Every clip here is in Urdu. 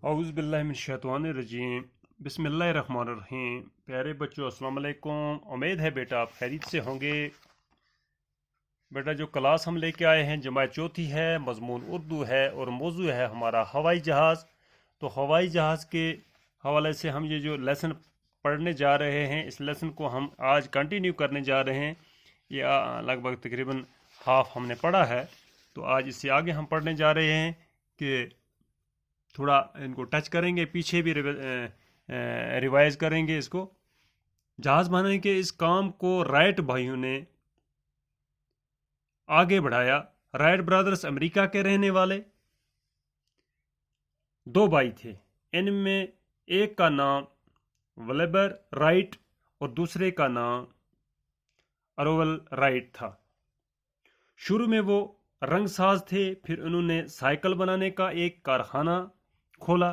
اعوذ باللہ من الشیطان الرجیم بسم اللہ الرحمن الرحیم۔ پیارے بچوں السلام علیکم، امید ہے بیٹا آپ خیریت سے ہوں گے۔ بیٹا جو کلاس ہم لے کے آئے ہیں جماعت چوتھی ہے، مضمون اردو ہے اور موضوع ہے ہمارا ہوائی جہاز۔ تو ہوائی جہاز کے حوالے سے ہم یہ جو لیسن پڑھنے جا رہے ہیں، اس لیسن کو ہم آج کنٹینیو کرنے جا رہے ہیں۔ یہ لگ بھگ تقریباً ہاف ہم نے پڑھا ہے، تو آج اس سے آگے ہم پڑھنے جا رہے ہیں کہ تھوڑا ان کو ٹچ کریں گے، پیچھے بھی ریوائز کریں گے اس کو۔ جہاز بنانے کے اس کام کو رائٹ بھائیوں نے آگے بڑھایا۔ رائٹ برادرز امریکہ کے رہنے والے دو بھائی تھے، ان میں ایک کا نام ولیبر رائٹ اور دوسرے کا نام ارول رائٹ تھا۔ شروع میں وہ رنگ ساز تھے، پھر انہوں نے سائیکل بنانے کا ایک کارخانہ کھولا۔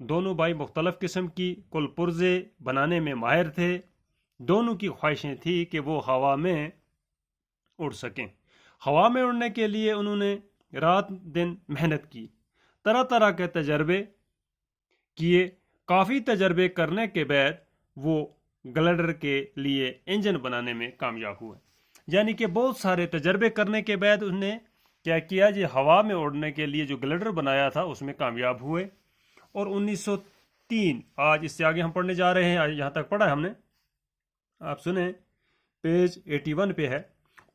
دونوں بھائی مختلف قسم کی کل پرزے بنانے میں ماہر تھے۔ دونوں کی خواہشیں تھیں کہ وہ ہوا میں اڑ سکیں۔ ہوا میں اڑنے کے لیے انہوں نے رات دن محنت کی، طرح طرح کے تجربے کیے۔ کافی تجربے کرنے کے بعد وہ گلائڈر کے لیے انجن بنانے میں کامیاب ہوئے۔ یعنی کہ بہت سارے تجربے کرنے کے بعد انہوں نے کیا کیا، یہ ہوا میں اڑنے کے لیے جو گلائڈر بنایا تھا اس میں کامیاب ہوئے۔ اور 1903، آج اس سے آگے ہم پڑھنے جا رہے ہیں، آج یہاں تک پڑھا ہے ہم نے، آپ سنیں پیج 81 پہ ہے۔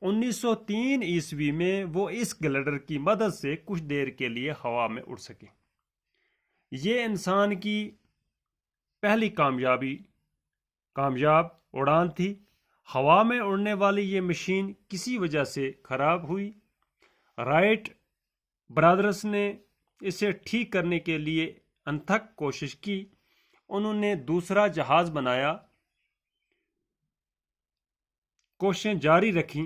1903 عیسوی میں وہ اس گلائڈر کی مدد سے کچھ دیر کے لیے ہوا میں اڑ سکے۔ یہ انسان کی پہلی کامیاب اڑان تھی۔ ہوا میں اڑنے والی یہ مشین کسی وجہ سے خراب ہوئی۔ رائٹ برادرز نے اسے ٹھیک کرنے کے لیے انتھک کوشش کی۔ انہوں نے دوسرا جہاز بنایا، کوششیں جاری رکھیں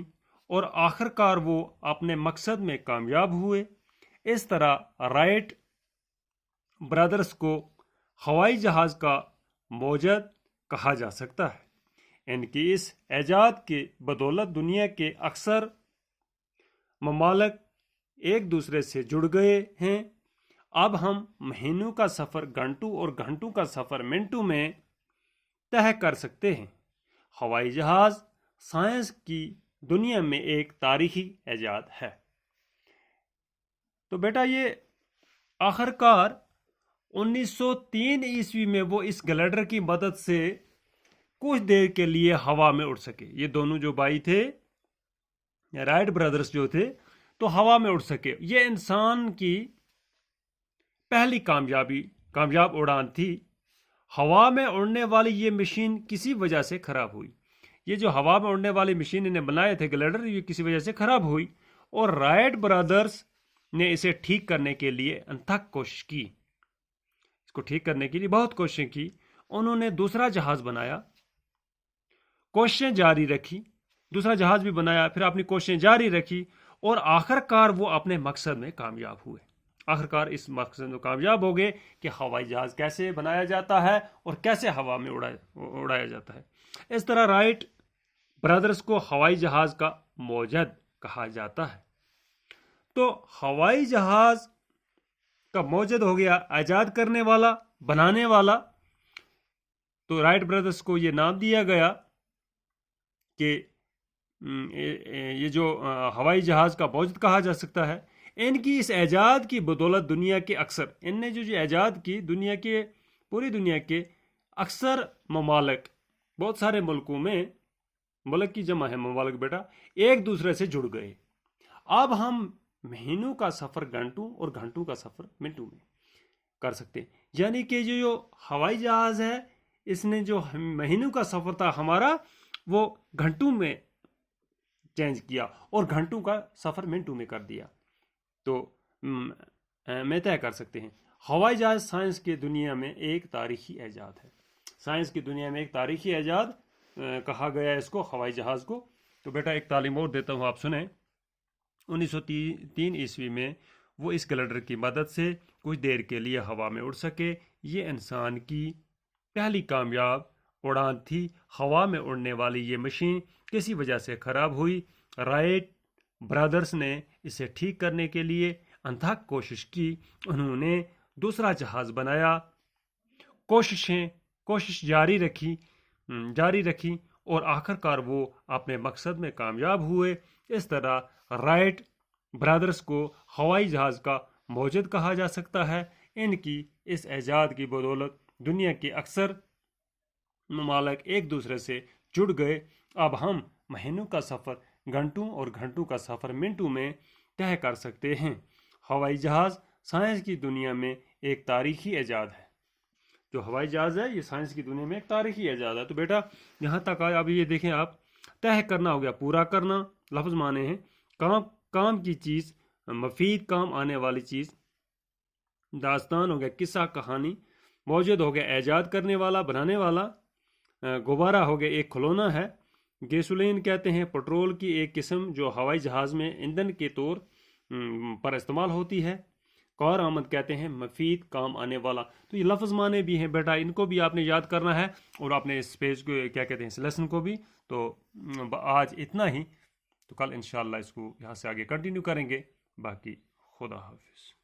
اور آخر کار وہ اپنے مقصد میں کامیاب ہوئے۔ اس طرح رائٹ برادرز کو ہوائی جہاز کا موجد کہا جا سکتا ہے۔ ان کی اس ایجاد کی بدولت دنیا کے اکثر ممالک ایک دوسرے سے جڑ گئے ہیں۔ اب ہم مہینوں کا سفر گھنٹوں اور گھنٹوں کا سفر منٹوں میں طے کر سکتے ہیں۔ ہوائی جہاز سائنس کی دنیا میں ایک تاریخی ایجاد ہے۔ تو بیٹا یہ آخر کار 1903 عیسوی میں وہ اس گلائڈر کی مدد سے کچھ دیر کے لیے ہوا میں اڑ سکے۔ یہ دونوں جو بھائی تھے، رائٹ برادرز جو تھے، تو ہوا میں اڑ سکے۔ یہ انسان کی پہلی کامیاب اڑان تھی۔ ہوا میں اڑنے والی یہ مشین کسی وجہ سے خراب ہوئی۔ یہ جو ہوا میں اڑنے والی مشین انہیں بنائے تھے گلائڈر، یہ کسی وجہ سے خراب ہوئی اور رائٹ برادرز نے اسے ٹھیک کرنے کے لیے انتھک کوشش کی۔ اس کو ٹھیک کرنے کے لیے بہت کوششیں کی۔ انہوں نے دوسرا جہاز بنایا، کوششیں جاری رکھی، دوسرا جہاز بھی بنایا، پھر اپنی کوششیں جاری رکھی اور آخر کار وہ اپنے مقصد میں کامیاب ہوئے۔ آخر کار اس مقصد میں کامیاب ہو گئے کہ ہوائی جہاز کیسے بنایا جاتا ہے اور کیسے ہوا میں اڑایا جاتا ہے۔ اس طرح رائٹ برادرز کو ہوائی جہاز کا موجد کہا جاتا ہے۔ تو ہوائی جہاز کا موجد ہو گیا ایجاد کرنے والا، بنانے والا۔ تو رائٹ برادرز کو یہ نام دیا گیا کہ یہ جو ہوائی جہاز کا موجد کہا جا سکتا ہے۔ ان کی اس ایجاد کی بدولت دنیا کے اکثر، ان نے جو ایجاد کی، پوری دنیا کے اکثر ممالک، بہت سارے ملکوں میں، ملک کی جمع ہے ممالک بیٹا، ایک دوسرے سے جڑ گئے۔ اب ہم مہینوں کا سفر گھنٹوں اور گھنٹوں کا سفر منٹوں میں کر سکتے ہیں۔ یعنی کہ جو ہوائی جہاز ہے، اس نے جو مہینوں کا سفر تھا ہمارا، وہ گھنٹوں میں چینج کیا اور گھنٹوں کا سفر منٹوں میں کر دیا۔ تو میں طے کر سکتے ہیں ہوائی جہاز سائنس کی دنیا میں ایک تاریخی ایجاد ہے۔ سائنس کی دنیا میں ایک تاریخی ایجاد کہا گیا ہے اس کو، ہوائی جہاز کو۔ تو بیٹا ایک تعلیم اور دیتا ہوں، آپ سنیں۔ 1903 عیسوی میں وہ اس گلائڈر کی مدد سے کچھ دیر کے لیے ہوا میں اڑ سکے۔ یہ انسان کی پہلی کامیاب اڑان تھی۔ ہوا میں اڑنے والی یہ مشین کسی وجہ سے خراب ہوئی۔ رائٹ برادرز نے اسے ٹھیک کرنے کے لیے انتھک کوشش کی۔ انہوں نے دوسرا جہاز بنایا، کوشش جاری رکھی اور آخر کار وہ اپنے مقصد میں کامیاب ہوئے۔ اس طرح رائٹ برادرز کو ہوائی جہاز کا موجد کہا جا سکتا ہے۔ ان کی اس ایجاد کی بدولت دنیا کے اکثر ممالک ایک دوسرے سے جڑ گئے۔ اب ہم مہینوں کا سفر گھنٹوں اور گھنٹوں کا سفر منٹوں میں طے کر سکتے ہیں۔ ہوائی جہاز سائنس کی دنیا میں ایک تاریخی ایجاد ہے۔ جو ہوائی جہاز ہے یہ سائنس کی دنیا میں ایک تاریخی ایجاد ہے۔ تو بیٹا یہاں تک آیا، اب یہ دیکھیں آپ، طے کرنا ہو گیا، پورا کرنا، لفظ مانے ہیں کام کی چیز، مفید کام آنے والی چیز، داستان ہو گیا قصہ کہانی، موجود ہو گیا ایجاد کرنے والا بنانے والا، غبارہ ہو گیا ایک کھلونا ہے، گیسولین کہتے ہیں پٹرول کی ایک قسم جو ہوائی جہاز میں ایندھن کے طور پر استعمال ہوتی ہے، کار آمد کہتے ہیں مفید کام آنے والا۔ تو یہ لفظ معنی بھی ہیں بیٹا، ان کو بھی آپ نے یاد کرنا ہے، اور اپنے اس پیج کو کیا کہتے ہیں اس لیسن کو بھی۔ تو آج اتنا ہی، تو کل انشاءاللہ اس کو یہاں سے آگے کنٹینیو کریں گے۔ باقی خدا حافظ۔